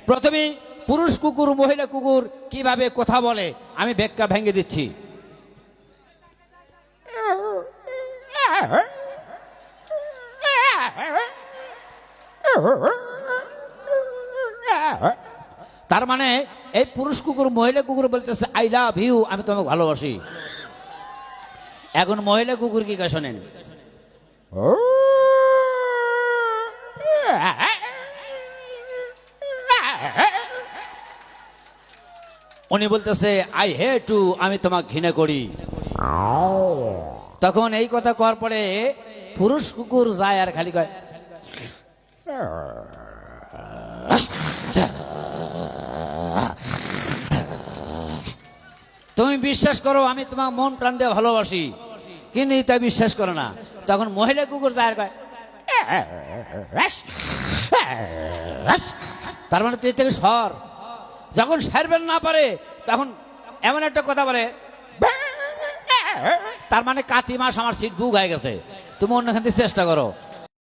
প্রথমে পুরুষ কুকুর মহিলা কুকুর কিভাবে কথা বলে আমি ব্যাখ্যা ভেঙে দিচ্ছি। তার মানে এই পুরুষ কুকুর মহিলা কুকুর বলতেছে আই লাভ ইউ, আমি তোমাকে ভালোবাসি। এখন মহিলা কুকুর কি কয় শোনেন, উনি বলতেছে আই হেট ইউ, আমি তোমাকে ঘৃণা করি। তখন এই কথা কর পরে পুরুষ কুকুর যায় আর খালি কয় তুমি বিশ্বাস করো আমি তোমার মন প্রাণ দিয়ে ভালোবাসি, কিন্তু তা বিশ্বাস করো না। তখন মহিলা কুকুর যায় আর কয় তার মানে তুই থেকে সর। যখন সারবেন না পারে তখন এমন একটা কথা বলে, তার মানে কাতি মাস আমার সিট বুক হয়ে গেছে, তুমি অন্যখান থেকে চেষ্টা করো।